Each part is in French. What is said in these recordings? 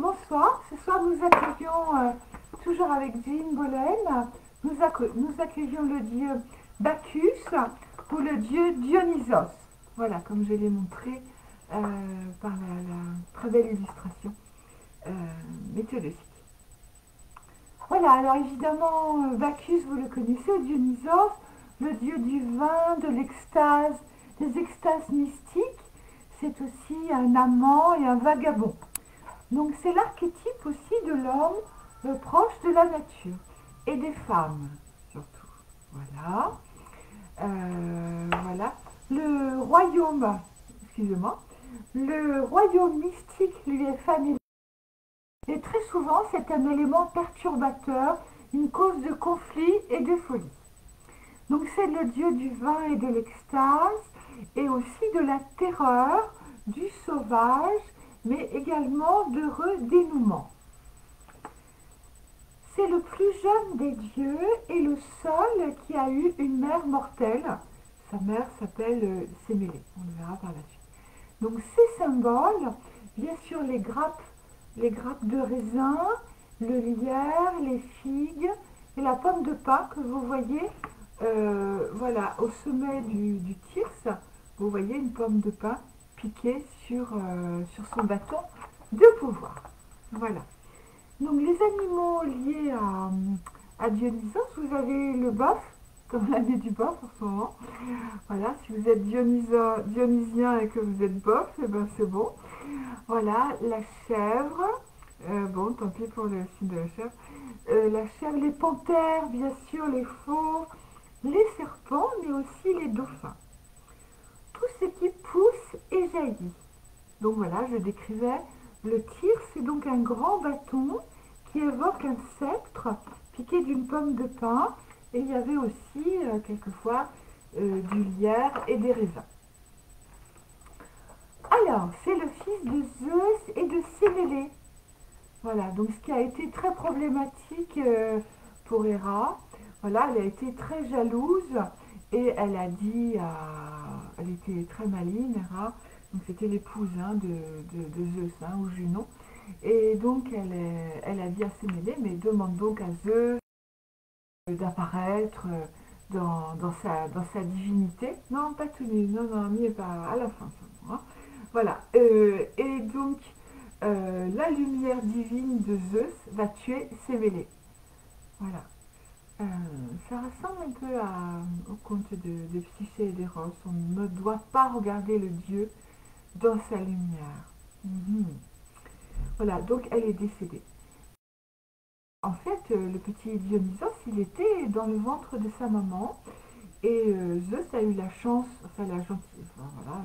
Bonsoir, ce soir nous accueillons, toujours avec Jean Bolen, nous accueillons le dieu Bacchus ou le dieu Dionysos. Voilà, comme je l'ai montré par la très belle illustration méthodologique. Voilà, alors évidemment, Bacchus, vous le connaissez, ou Dionysos, le dieu du vin, de l'extase, des extases mystiques. C'est aussi un amant et un vagabond. Donc c'est l'archétype aussi de l'homme proche de la nature et des femmes surtout. Voilà. Voilà. Le royaume, excusez-moi, le royaume mystique lui est familier. Et très souvent c'est un élément perturbateur, une cause de conflit et de folie. Donc c'est le dieu du vin et de l'extase et aussi de la terreur, du sauvage, mais également d'heureux dénouements. C'est le plus jeune des dieux et le seul qui a eu une mère mortelle. Sa mère s'appelle Sémélé, on le verra par la suite. Donc ces symboles, bien sûr les grappes de raisin, le lierre, les figues et la pomme de pin que vous voyez voilà, au sommet du thyrse, vous voyez une pomme de pin piquée sur son bâton de pouvoir. Voilà. Donc les animaux liés à Dionysos, vous avez le bœuf, comme l'année du bœuf en ce moment. Voilà, si vous êtes dionysien et que vous êtes bœuf, et ben c'est bon. Voilà, la chèvre, bon, tant pis pour le signe de la chèvre. La chèvre, les panthères, bien sûr, les fauves, les serpents, mais aussi les dauphins. Tout ce qui pousse et jaillit. Donc voilà, je décrivais le tir, c'est donc un grand bâton qui évoque un sceptre piqué d'une pomme de pin. Et il y avait aussi quelquefois du lierre et des raisins. Alors, c'est le fils de Zeus et de Sémélé. Voilà, donc ce qui a été très problématique pour Héra. Voilà, elle a été très jalouse et elle a dit elle était très maligne, Héra. Donc c'était l'épouse de Zeus ou Junon. Et donc elle a dit à Sémélé, mais demande donc à Zeus d'apparaître dans sa divinité. Non, pas tout nu, non, n'y est pas à la fin seulement. Hein. Voilà, et donc la lumière divine de Zeus va tuer Sémélé. Voilà. Ça ressemble un peu au conte de Psyché et d'Eros. On ne doit pas regarder le dieu dans sa lumière. Voilà, donc elle est décédée. En fait, le petit Dionysos, il était dans le ventre de sa maman et Zeus a eu la chance, enfin la gentille, enfin, voilà,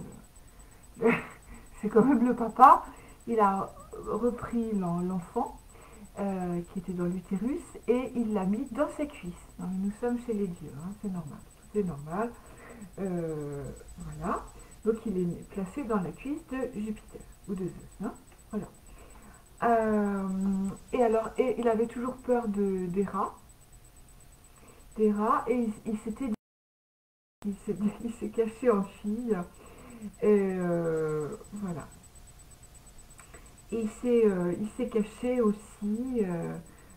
c'est quand même le papa, il a repris l'enfant qui était dans l'utérus et il l'a mis dans ses cuisses. Donc, nous sommes chez les dieux, hein, c'est normal, tout est normal. Voilà, donc il est placé dans la cuisse de Jupiter ou de Zeus. Hein, voilà. Et il avait toujours peur des rats, et il s'est caché en fille. Et voilà. Et il s'est caché aussi,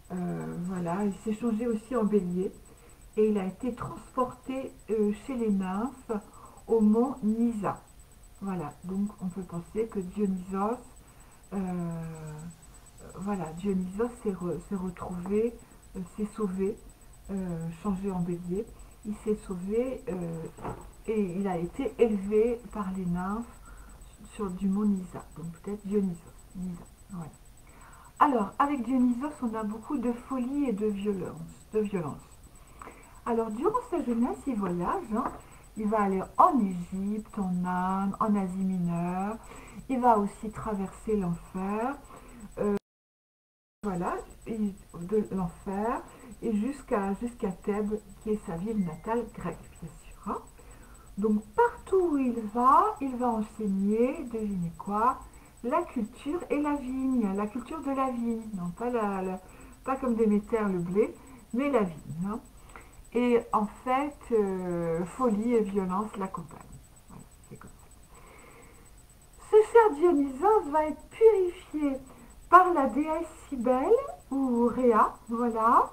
voilà, il s'est changé aussi en bélier. Et il a été transporté chez les nymphes au mont Nysa. Voilà, donc on peut penser que Dionysos, voilà, Dionysos s'est retrouvé, s'est sauvé, changé en bélier. Il s'est sauvé et il a été élevé par les nymphes sur du mont Nysa. Donc peut-être Dionysos. Nysa, voilà. Alors, avec Dionysos, on a beaucoup de folie et de violence. Alors, durant sa jeunesse, il voyage. Hein. Il va aller en Égypte, en Inde, en Asie mineure. Il va aussi traverser l'enfer. Voilà, de l'enfer et jusqu'à Thèbes, qui est sa ville natale grecque, bien sûr. Hein. Donc, partout où il va enseigner, devinez quoi, la culture et la vigne, la culture de la vigne. Non, pas comme Déméter le blé, mais la vigne. Hein. Et en fait, folie et violence l'accompagnent. Voilà, c'est comme ça. Ce cher Dionysos va être purifié par la déesse Cybèle ou Rhea, voilà,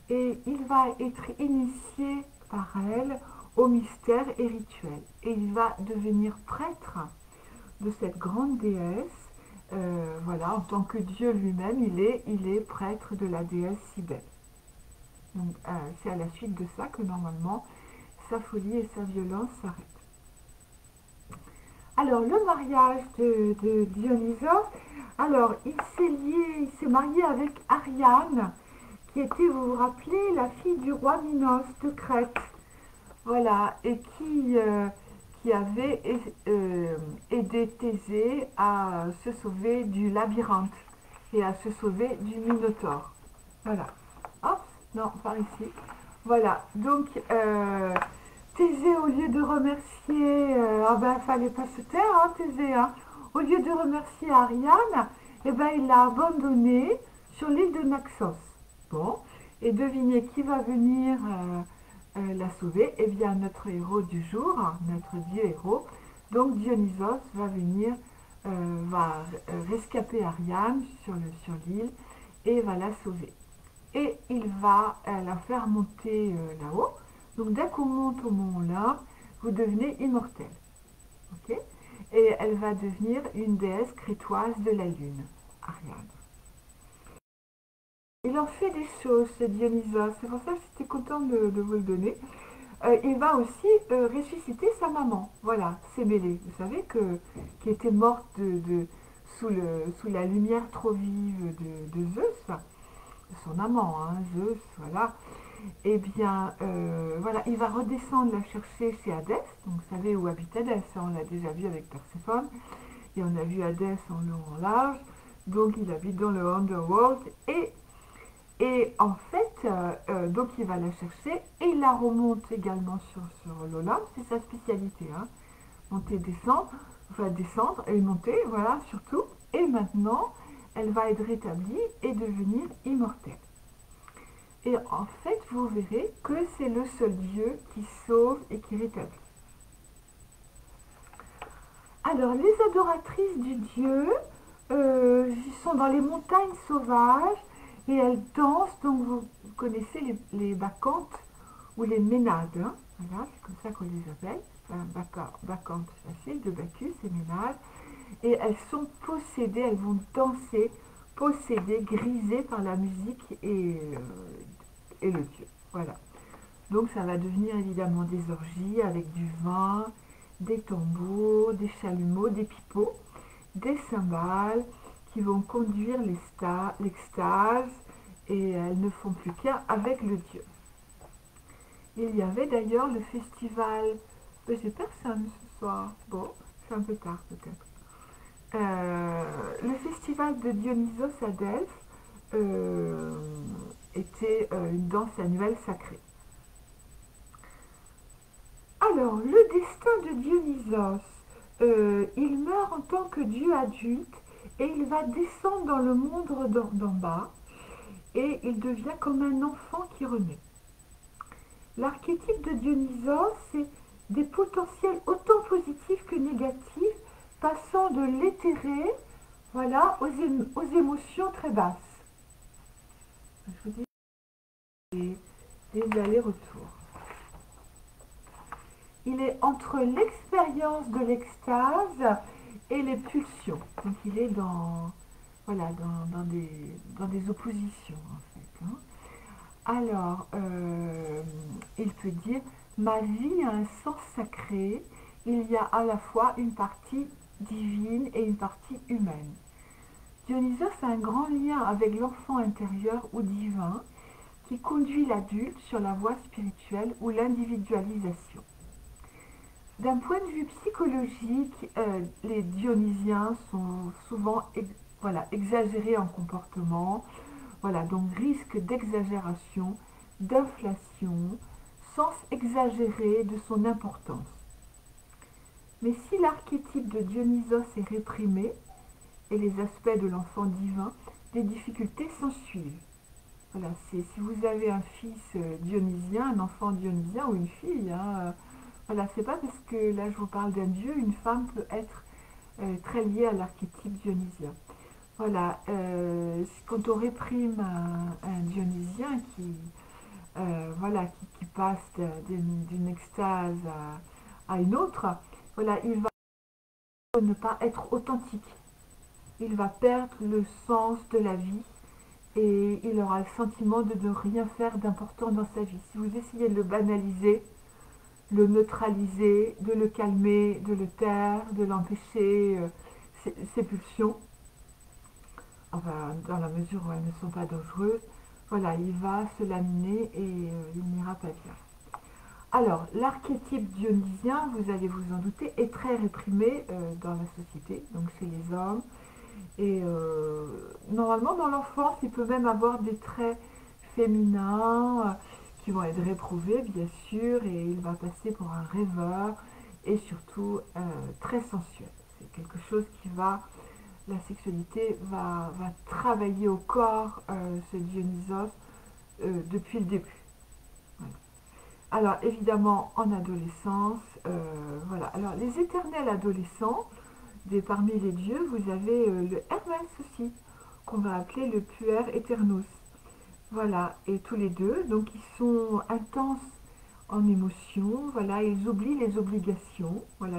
et il va être initié par elle au mystère et rituel. Et il va devenir prêtre de cette grande déesse. Voilà, en tant que Dieu lui-même, il est prêtre de la déesse Cybèle. Donc c'est à la suite de ça que normalement sa folie et sa violence s'arrêtent. Alors le mariage de Dionysos, alors il s'est marié avec Ariane, qui était, vous vous rappelez, la fille du roi Minos de Crète. Voilà, et qui avait aidé Thésée à se sauver du labyrinthe et à se sauver du Minotaure. Voilà. Hop, non, par ici. Voilà, donc Thésée, au lieu de remercier, ah ben, fallait pas se taire, hein, Thésée, hein. Au lieu de remercier Ariane, eh ben, il l'a abandonnée sur l'île de Naxos. Bon, et devinez qui va venir la sauver? Eh bien, notre héros du jour, hein, notre dieu héros, donc Dionysos va venir, va rescaper Ariane sur l'île et va la sauver. Et il va la faire monter là-haut. Donc dès qu'on monte au mont Olympe, vous devenez immortel. Okay, et elle va devenir une déesse crétoise de la lune, Ariane. Il en fait des choses, ce Dionysos. C'est pour ça que j'étais contente de vous le donner. Il va aussi ressusciter sa maman. Voilà, Sémélé. Vous savez qui était morte sous la lumière trop vive de Zeus, son amant, hein, Zeus, voilà. Eh bien, voilà, il va redescendre la chercher chez Hadès. Donc, vous savez où habite Hadès, hein, on l'a déjà vu avec Perséphone. Et on a vu Hadès en long, en large. Donc, il habite dans le Underworld. Et en fait, donc il va la chercher et il la remonte également sur l'Olympe. C'est sa spécialité, hein. Monter, descendre, enfin descendre et monter, voilà, surtout. Et maintenant, elle va être rétablie et devenir immortelle. Et en fait, vous verrez que c'est le seul Dieu qui sauve et qui rétablit. Alors, les adoratrices du Dieu sont dans les montagnes sauvages et elles dansent. Donc, vous connaissez les bacchantes ou les ménades. Hein, voilà, c'est comme ça qu'on les appelle. Bacchantes facile de Bacchus et ménades. Et elles sont possédées, elles vont danser, possédées, grisées par la musique et le Dieu. Voilà. Donc ça va devenir évidemment des orgies avec du vin, des tambours, des chalumeaux, des pipeaux, des cymbales qui vont conduire l'extase et elles ne font plus qu'un avec le Dieu. Il y avait d'ailleurs le festival, j'ai personne ce soir, bon, c'est un peu tard peut-être. Le festival de Dionysos à Delphes était une danse annuelle sacrée. Alors, le destin de Dionysos, il meurt en tant que dieu adulte et il va descendre dans le monde d'en bas et il devient comme un enfant qui renaît. L'archétype de Dionysos, c'est des potentiels autant positifs que négatifs, passant de l'éthéré, voilà, aux émotions très basses. Je vous dis des allers-retours. Il est entre l'expérience de l'extase et les pulsions. Donc il est voilà, dans des oppositions en fait. Hein. Alors, il peut dire, ma vie a un sens sacré, il y a à la fois une partie divine et une partie humaine. Dionysos a un grand lien avec l'enfant intérieur ou divin qui conduit l'adulte sur la voie spirituelle ou l'individualisation. D'un point de vue psychologique, les dionysiens sont souvent voilà, exagérés en comportement, voilà, donc risque d'exagération, d'inflation, sens exagéré de son importance. Mais si l'archétype de Dionysos est réprimé, et les aspects de l'enfant divin, des difficultés s'ensuivent. Voilà, si vous avez un fils dionysien, un enfant dionysien ou une fille, hein, voilà, c'est pas parce que là je vous parle d'un dieu, une femme peut être très liée à l'archétype dionysien. Voilà, quand on réprime un dionysien voilà, qui passe d'une extase à une autre, voilà, il va ne pas être authentique. Il va perdre le sens de la vie et il aura le sentiment de ne rien faire d'important dans sa vie. Si vous essayez de le banaliser, le neutraliser, de le calmer, de le taire, de l'empêcher, ses pulsions, enfin dans la mesure où elles ne sont pas dangereuses, voilà, il va se laminer et il n'ira pas bien. Alors, l'archétype dionysien, vous allez vous en douter, est très réprimé dans la société, donc chez les hommes. Et normalement, dans l'enfance, il peut même avoir des traits féminins qui vont être réprouvés, bien sûr, et il va passer pour un rêveur et surtout très sensuel. C'est quelque chose la sexualité va travailler au corps ce Dionysos depuis le début. Voilà. Alors évidemment en adolescence, voilà. Alors les éternels adolescents, parmi les dieux, vous avez le Hermès aussi, qu'on va appeler le Puer Aeternus. Voilà, et tous les deux, donc ils sont intenses en émotion, voilà, ils oublient les obligations, voilà.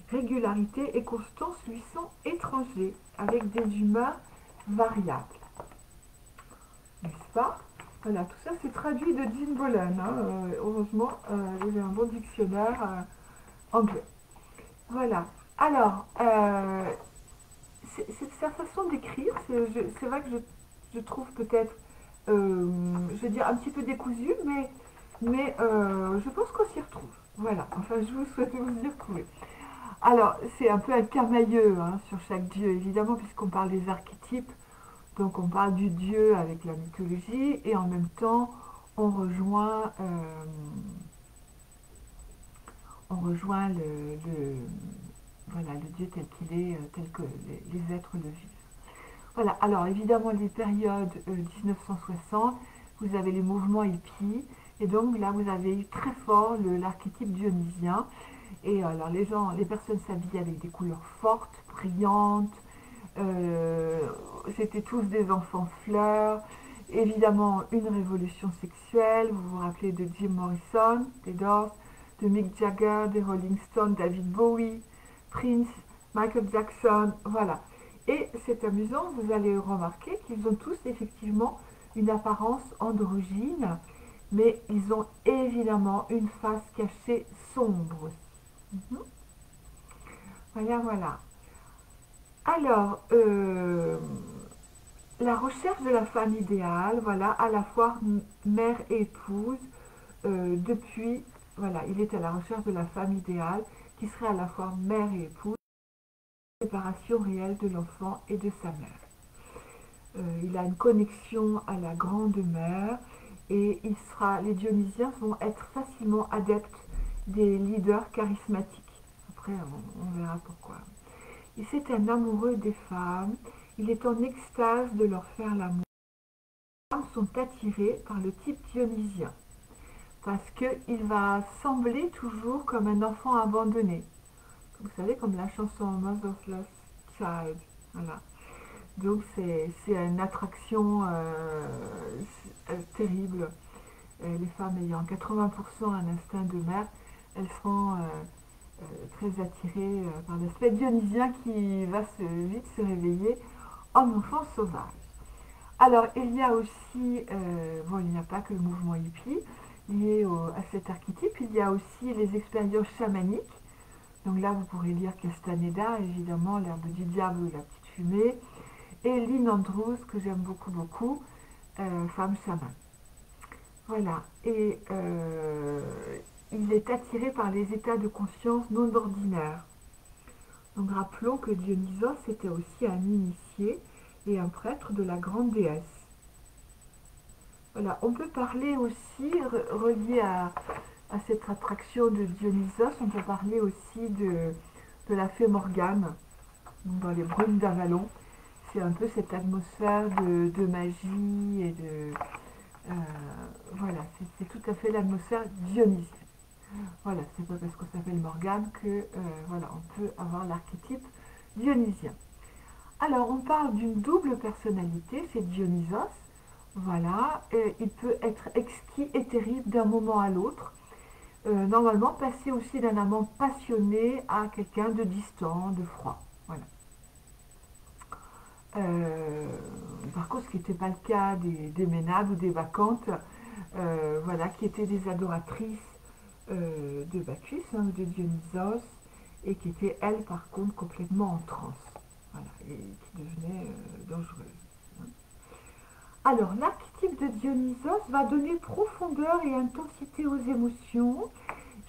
Régularité et constance lui sont étrangers, avec des humeurs variables, n'est-ce pas? Voilà, tout ça c'est traduit de Jean Bolen, hein, heureusement, il y a un bon dictionnaire anglais. Voilà, alors, c'est sa façon d'écrire, c'est vrai que je trouve peut-être, je veux dire, un petit peu décousu, mais je pense qu'on s'y retrouve. Voilà, enfin je vous souhaite vous y retrouver. Alors, c'est un peu un camailleux hein, sur chaque dieu, évidemment, puisqu'on parle des archétypes, donc on parle du dieu avec la mythologie, et en même temps, on rejoint, euh, on rejoint voilà, le dieu tel qu'il est, tel que les êtres le vivent. Voilà, alors évidemment les périodes 1960, vous avez les mouvements hippies, et donc là vous avez eu très fort l'archétype dionysien, et alors les personnes s'habillaient avec des couleurs fortes, brillantes, euh, c'était tous des enfants fleurs, évidemment une révolution sexuelle, vous vous rappelez de Jim Morrison, des Doors, de Mick Jagger, des Rolling Stones, David Bowie, Prince, Michael Jackson, voilà. Et c'est amusant, vous allez remarquer qu'ils ont tous effectivement une apparence androgyne, mais ils ont évidemment une face cachée sombre aussi. Voilà, voilà. Alors, la recherche de la femme idéale, voilà, à la fois mère et épouse, depuis, voilà, il est à la recherche de la femme idéale qui serait à la fois mère et épouse, séparation réelle de l'enfant et de sa mère. Il a une connexion à la grande mère et les Dionysiens vont être facilement adeptes des leaders charismatiques. Après, on verra pourquoi. Et c'est un amoureux des femmes. Il est en extase de leur faire l'amour. Les femmes sont attirées par le type dionysien parce qu'il va sembler toujours comme un enfant abandonné. Vous savez, comme la chanson Motherless Child. Voilà. Donc c'est une attraction terrible. Les femmes ayant 80% un instinct de mère, elles seront très attirées par l'aspect dionysien qui va vite se réveiller en enfant sauvage. Alors il y a aussi, bon il n'y a pas que le mouvement hippie lié à cet archétype, il y a aussi les expériences chamaniques. Donc là vous pourrez lire Castaneda, évidemment, l'herbe du diable ou la petite fumée, et Lynn Andrews, que j'aime beaucoup, beaucoup, femme chaman. Voilà. Et il est attiré par les états de conscience non ordinaires. Donc rappelons que Dionysos était aussi un initié et un prêtre de la grande déesse. Voilà. On peut parler aussi, relié à cette attraction de Dionysos, on peut parler aussi de la fée Morgane, dans les brumes d'Avalon. C'est un peu cette atmosphère de magie et euh, voilà, c'est tout à fait l'atmosphère dionysienne. Voilà, c'est pas parce qu'on s'appelle Morgane que voilà, on peut avoir l'archétype dionysien. Alors, on parle d'une double personnalité, c'est Dionysos. Voilà, il peut être exquis et terrible d'un moment à l'autre. Normalement, passer aussi d'un amant passionné à quelqu'un de distant, de froid. Voilà. Euh, Par contre, ce qui n'était pas le cas des Ménades ou des Bacchantes, voilà, qui étaient des adoratrices de Bacchus, hein, de Dionysos, et qui étaient, elles, par contre, complètement en transe. Voilà, et qui devenaient dangereuses. Alors, l'archétype de Dionysos va donner profondeur et intensité aux émotions,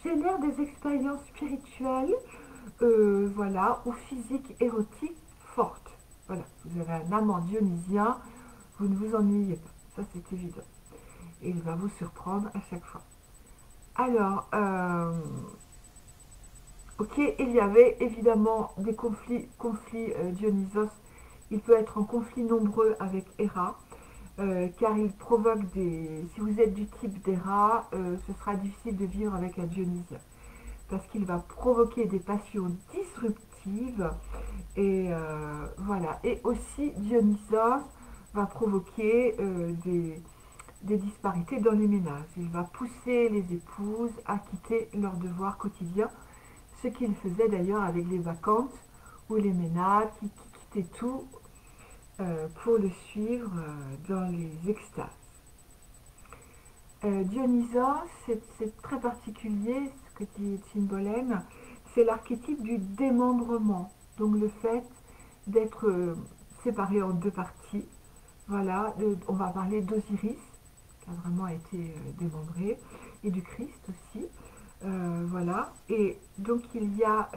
génère des expériences spirituelles, voilà, ou physiques érotiques fortes. Voilà, vous avez un amant dionysien, vous ne vous ennuyez pas, ça c'est évident. Et il va vous surprendre à chaque fois. Alors, ok, il y avait évidemment des conflits Dionysos. Il peut être en conflit nombreux avec Héra, car il provoque des... Si vous êtes du type d'Héra, ce sera difficile de vivre avec un Dionysien, parce qu'il va provoquer des passions disruptives, et voilà. Et aussi, Dionysos va provoquer des disparités dans les ménages. Il va pousser les épouses à quitter leurs devoirs quotidiens, ce qu'il faisait d'ailleurs avec les Bacchantes ou les Ménades qui quittaient tout pour le suivre dans les extases. Dionysos, c'est très particulier, ce que dit Cymbolène, c'est l'archétype du démembrement, donc le fait d'être séparé en deux parties. Voilà, on va parler d'Osiris, qui a vraiment été démembré, et du Christ aussi. Voilà, et donc il y a,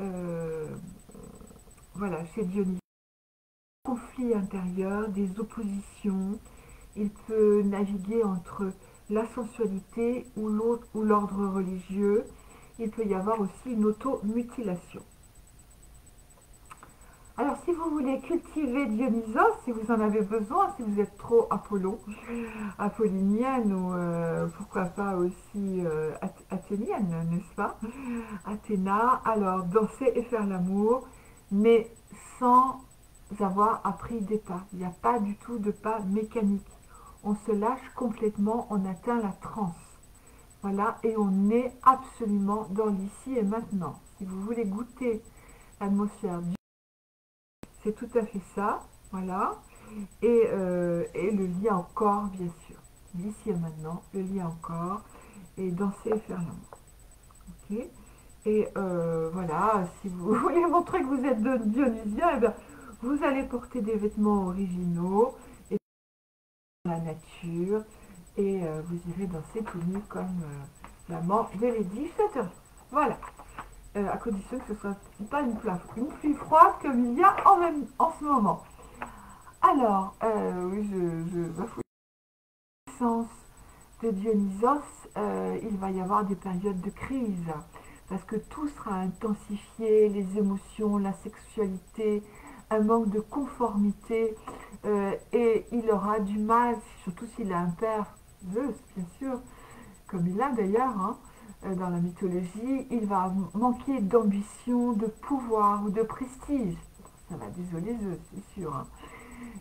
voilà, chez Dionysos, des conflits intérieurs, des oppositions. Il peut naviguer entre la sensualité ou l'ordre religieux. Il peut y avoir aussi une automutilation. Alors, si vous voulez cultiver Dionysos, si vous en avez besoin, si vous êtes trop Apollon, apollinienne ou pourquoi pas aussi athénienne, n'est-ce pas? Athéna, alors danser et faire l'amour, mais sans avoir appris des pas. Il n'y a pas du tout de pas mécanique. On se lâche complètement, on atteint la transe. Voilà, et on est absolument dans l'ici et maintenant. Si vous voulez goûter l'atmosphère du... C'est tout à fait ça, voilà. Et le lien au corps, bien sûr. L'ici et maintenant, le lien au corps, et danser et faire l'amour. Ok. Et voilà, si vous voulez montrer que vous êtes dionysien, eh bien, vous allez porter des vêtements originaux, et dans la nature, et vous irez danser tout nu comme l'amant de Lady Chatterley. Voilà, à condition que ce soit pas une pluie froide comme il y a en ce moment. Alors, oui, je bafouille le sens de Dionysos, il va y avoir des périodes de crise, parce que tout sera intensifié, les émotions, la sexualité, un manque de conformité, et il aura du mal, surtout s'il a un père, Zeus, bien sûr, comme il a d'ailleurs hein, dans la mythologie, il va manquer d'ambition, de pouvoir ou de prestige. Ça va désoler Zeus, c'est sûr. Hein.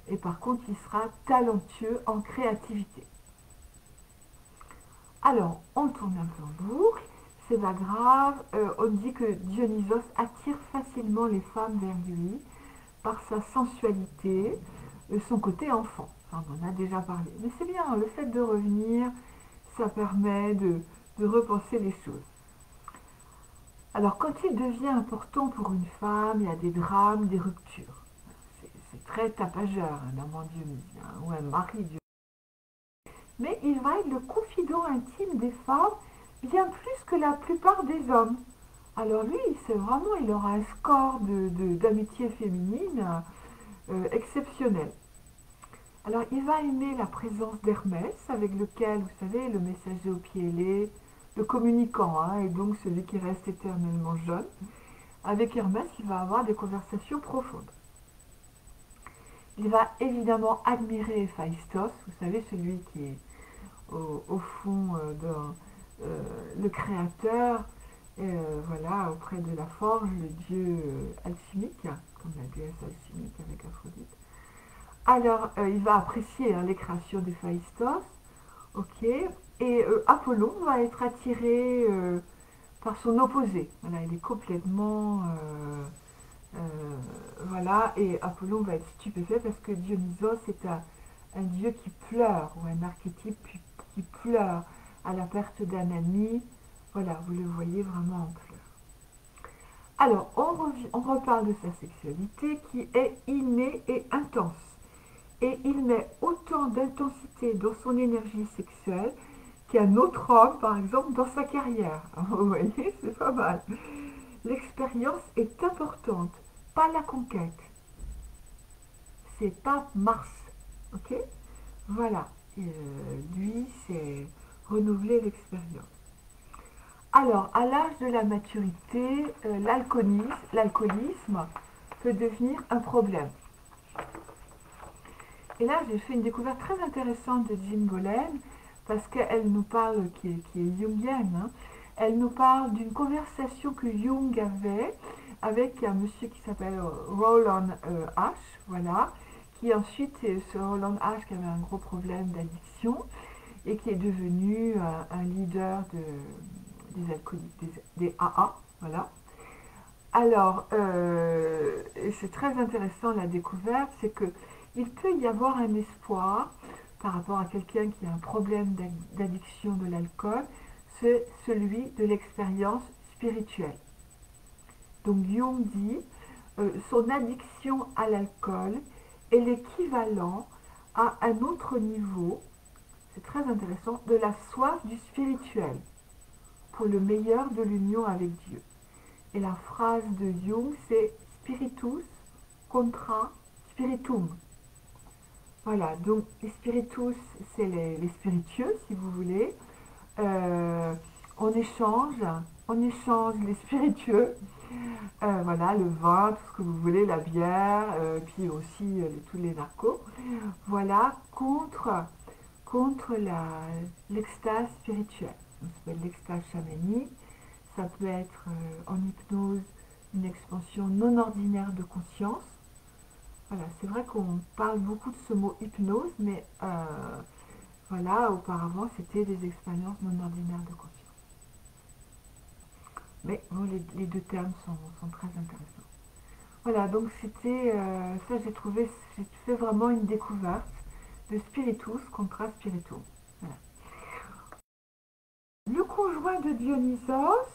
Et par contre, il sera talentueux en créativité. Alors, on tourne un peu en boucle, c'est pas grave. On dit que Dionysos attire facilement les femmes vers lui par sa sensualité, son côté enfant. Enfin, on en a déjà parlé. Mais c'est bien, le fait de revenir, ça permet de repenser les choses. Alors, quand il devient important pour une femme, il y a des drames, des ruptures. C'est très tapageur, un amant dionysien ou un mari dionysien. Mais il va être le confident intime des femmes bien plus que la plupart des hommes. Alors lui, c'est vraiment, il aura un score d'amitié féminine exceptionnel. Alors il va aimer la présence d'Hermès, avec lequel, vous savez, le messager au pied ailé, le communicant, hein, et donc celui qui reste éternellement jeune. Avec Hermès, il va avoir des conversations profondes. Il va évidemment admirer Héphaïstos, vous savez, celui qui est au fond le créateur, voilà, auprès de la forge, le dieu alchimique, comme la déesse alchimique avec Aphrodite. Alors, il va apprécier les créations d'Héphaïstos, ok, et Apollon va être attiré par son opposé. Voilà, il est complètement... voilà, et Apollon va être stupéfait parce que Dionysos est un dieu qui pleure, ou un archétype qui pleure à la perte d'un ami. Voilà, vous le voyez vraiment en pleurs. Alors, on reparle de sa sexualité qui est innée et intense. Et il met autant d'intensité dans son énergie sexuelle qu'un autre homme, par exemple, dans sa carrière. Vous voyez, c'est pas mal. L'expérience est importante, pas la conquête. C'est pas Mars, ok? Voilà. Lui, c'est renouveler l'expérience. Alors, à l'âge de la maturité, l'alcoolisme peut devenir un problème. Et là, j'ai fait une découverte très intéressante de Jean Bolen, parce qu'elle nous parle, qui est jungienne, hein, elle nous parle d'une conversation que Jung avait avec un monsieur qui s'appelle Roland H, voilà, qui ensuite, ce Roland H qui avait un gros problème d'addiction, et qui est devenu un leader des alcooliques, des AA, voilà. Alors, c'est très intéressant la découverte, c'est que il peut y avoir un espoir par rapport à quelqu'un qui a un problème d'addiction de l'alcool, c'est celui de l'expérience spirituelle. Donc Jung dit, son addiction à l'alcool est l'équivalent à un autre niveau, c'est très intéressant, de la soif du spirituel pour le meilleur de l'union avec Dieu. Et la phrase de Jung, c'est spiritus contra spiritum. Voilà, donc les spiritus, c'est les spiritueux, si vous voulez. Euh, on échange, les spiritueux. Voilà, le vin, tout ce que vous voulez, la bière, puis aussi tous les narcos. Voilà, contre l'extase spirituelle. Donc, ça peut être l'extase chamanique, ça peut être en hypnose une expansion non ordinaire de conscience. Voilà, c'est vrai qu'on parle beaucoup de ce mot hypnose, mais voilà, auparavant c'était des expériences non ordinaires de conscience. Mais bon, les deux termes sont très intéressants. Voilà, donc c'était ça, j'ai fait vraiment une découverte de spiritus contra spiritum. Voilà. Le conjoint de Dionysos,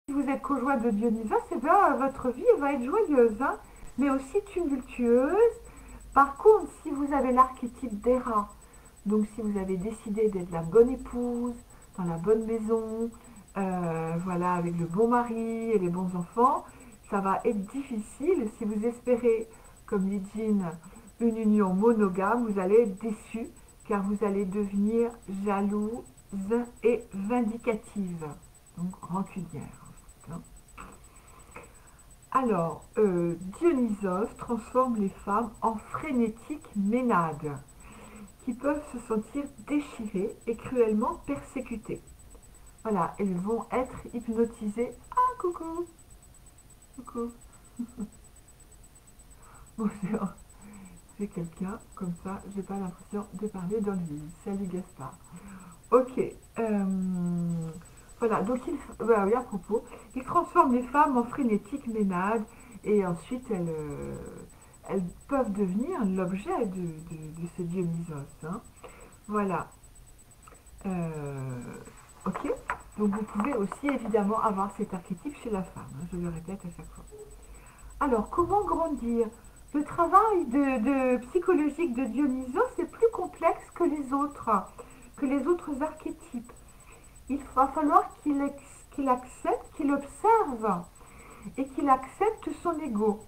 si vous êtes conjoint de Dionysos, eh bien, votre vie va être joyeuse, hein, mais aussi tumultueuse. Par contre, si vous avez l'archétype d'Héra, donc si vous avez décidé d'être la bonne épouse, dans la bonne maison, voilà, avec le bon mari et les bons enfants, ça va être difficile. Si vous espérez, comme dit Jean, une union monogame, vous allez être déçu, car vous allez devenir jalouse et vindicative, donc rancunière. Hein. Alors, Dionysos transforme les femmes en frénétiques ménades qui peuvent se sentir déchirées et cruellement persécutées. Voilà, elles vont être hypnotisées. Ah, coucou, coucou. Bonjour. C'est quelqu'un, comme ça, j'ai pas l'impression de parler dans le vide. Salut Gaspard. Ok. Voilà, donc voilà, oui, à propos, il transforme les femmes en frénétiques ménades et ensuite elles peuvent devenir l'objet de ce Dionysos. Hein. Voilà. Ok. Donc vous pouvez aussi évidemment avoir cet archétype chez la femme. Hein, je le répète à chaque fois. Alors, comment grandir? Le travail psychologique de Dionysos est plus complexe que les autres archétypes. Il va falloir qu'il accepte, qu'il observe et qu'il accepte son ego.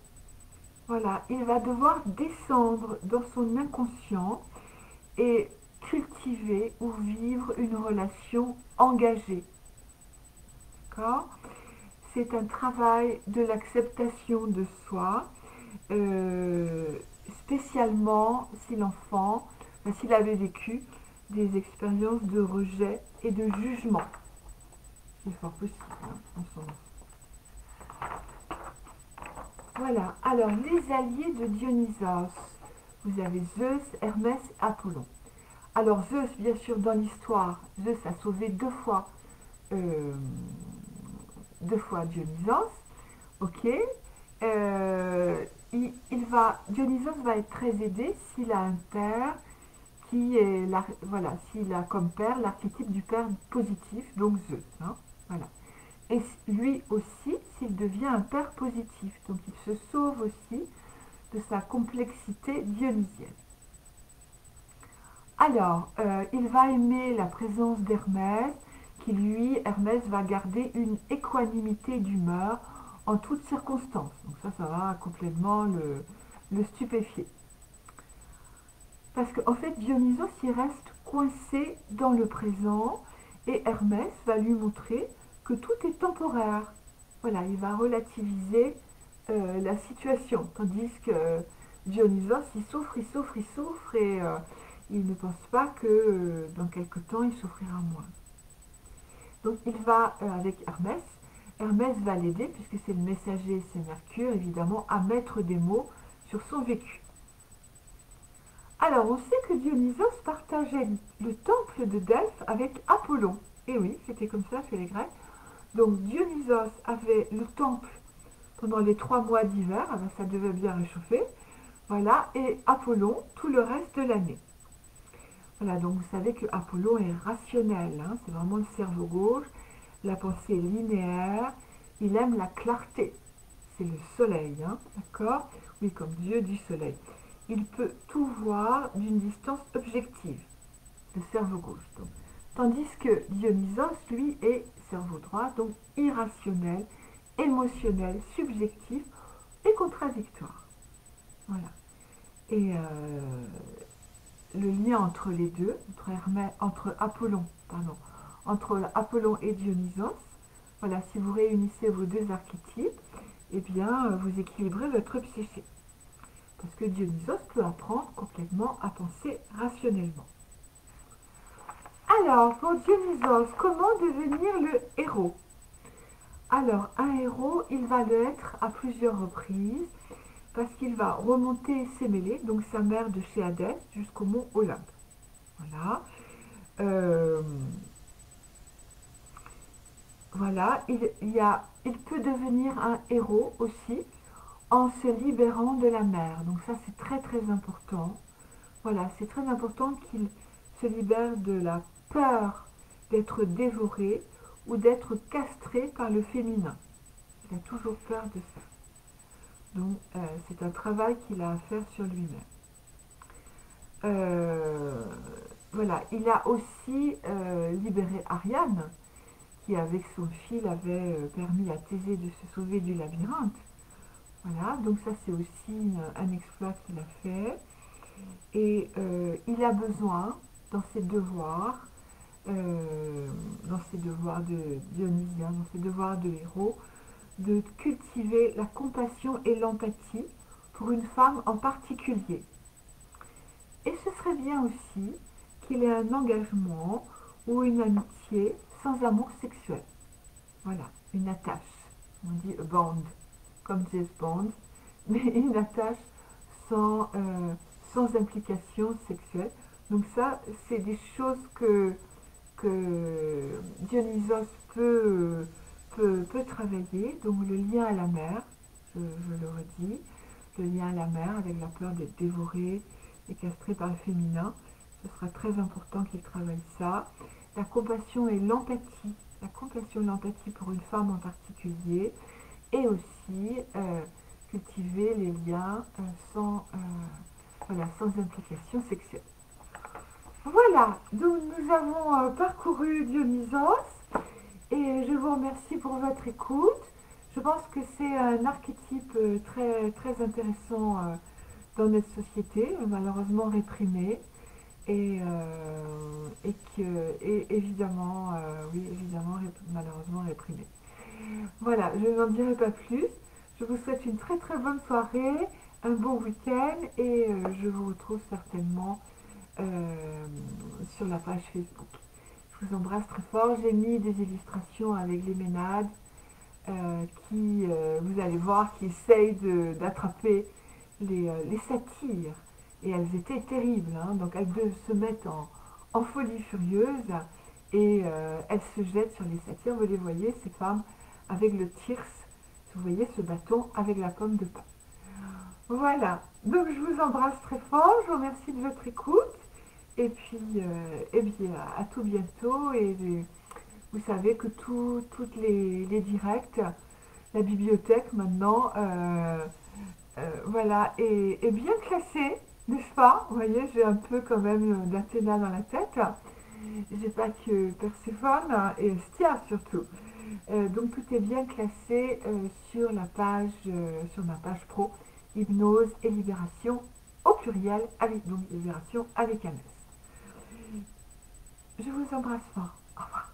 Voilà, il va devoir descendre dans son inconscient et cultiver ou vivre une relation engagée. D'accord? C'est un travail de l'acceptation de soi, spécialement si l'enfant, s'il avait vécu des expériences de rejet et de jugement. C'est fort possible, hein, en son Voilà, alors les alliés de Dionysos, vous avez Zeus, Hermès, Apollon. Alors Zeus, bien sûr, dans l'histoire, Zeus a sauvé euh, deux fois Dionysos, ok. Dionysos va être très aidé s'il a un père qui est, voilà, s'il a comme père l'archétype du père positif, donc Zeus, hein, voilà. Et lui aussi, s'il devient un père positif, donc il se sauve aussi de sa complexité dionysienne. Alors, il va aimer la présence d'Hermès, qui lui, Hermès, va garder une équanimité d'humeur en toutes circonstances. Donc ça va complètement le stupéfier. Parce qu'en fait, Dionysos, il reste coincé dans le présent et Hermès va lui montrer que tout est temporaire. Voilà, il va relativiser la situation. Tandis que Dionysos, il souffre, il souffre, il souffre et il ne pense pas que dans quelque temps, il souffrira moins. Donc il va avec Hermès. Hermès va l'aider, puisque c'est le messager, c'est Mercure, évidemment, à mettre des mots sur son vécu. Alors, on sait que Dionysos partageait le temple de Delphes avec Apollon. Et oui, c'était comme ça chez les Grecs. Donc, Dionysos avait le temple pendant les 3 mois d'hiver, ah ben, ça devait bien réchauffer. Voilà, et Apollon tout le reste de l'année. Voilà, donc vous savez que Apollon est rationnel, hein, c'est vraiment le cerveau gauche, la pensée linéaire, il aime la clarté. C'est le soleil, hein, d'accord? Oui, comme dieu du soleil. Il peut tout voir d'une distance objective, le cerveau gauche. Donc. Tandis que Dionysos, lui, est cerveau droit, donc irrationnel, émotionnel, subjectif et contradictoire. Voilà. Et le lien entre les deux, entre Apollon et Dionysos, voilà, si vous réunissez vos deux archétypes, eh bien, vous équilibrez votre psyché. Parce que Dionysos peut apprendre complètement à penser rationnellement. Alors, pour Dionysos, comment devenir le héros? Alors, un héros, il va l'être à plusieurs reprises, parce qu'il va remonter Sémélé, donc sa mère de chez Hadès, jusqu'au mont Olympe. Voilà. Euh, voilà, il peut devenir un héros aussi en se libérant de la mer. Donc ça, c'est très très important. Voilà, c'est très important qu'il se libère de la peur d'être dévoré ou d'être castré par le féminin. Il a toujours peur de ça. Donc c'est un travail qu'il a à faire sur lui-même. Euh, voilà, il a aussi libéré Ariane, qui avec son fil avait permis à Thésée de se sauver du labyrinthe. Voilà, donc ça c'est aussi un exploit qu'il a fait. Et il a besoin, dans ses devoirs de Dionysien, dans ses devoirs de héros, de cultiver la compassion et l'empathie pour une femme en particulier. Et ce serait bien aussi qu'il ait un engagement ou une amitié sans amour sexuel. Voilà, une attache. On dit a bond, comme James Bond, mais une attache sans, sans implication sexuelle. Donc ça, c'est des choses que Dionysos peut travailler. Donc le lien à la mer, je le redis, le lien à la mer avec la peur d'être dévoré et castré par le féminin. Ce sera très important qu'il travaille ça. La compassion et l'empathie. La compassion et l'empathie pour une femme en particulier. Et aussi cultiver les liens sans implication sexuelle. Voilà, donc nous avons parcouru Dionysos et je vous remercie pour votre écoute. Je pense que c'est un archétype très, très intéressant dans notre société, malheureusement réprimé et évidemment, oui, évidemment, malheureusement réprimé. Voilà, je n'en dirai pas plus. Je vous souhaite une très très bonne soirée, un bon week-end et je vous retrouve certainement sur la page Facebook. Je vous embrasse très fort. J'ai mis des illustrations avec les ménades vous allez voir, qui essayent d'attraper les satyres. Et elles étaient terribles, hein. Donc elles se mettent en folie furieuse et elles se jettent sur les satyres. Vous les voyez, ces femmes, avec le tirse, vous voyez ce bâton avec la pomme de pin. Voilà, donc je vous embrasse très fort, je vous remercie de votre écoute. Et puis, eh bien, à tout bientôt. Et vous savez que toutes les directs, la bibliothèque maintenant, voilà, est bien classée, n'est-ce pas? Vous voyez, j'ai un peu quand même d'Athéna dans la tête. J'ai pas que Perséphone et Hestia surtout. Donc tout est bien classé sur la page, sur ma page pro, hypnose et libération au pluriel, avec donc libération avec un S. Je vous embrasse fort. Au revoir.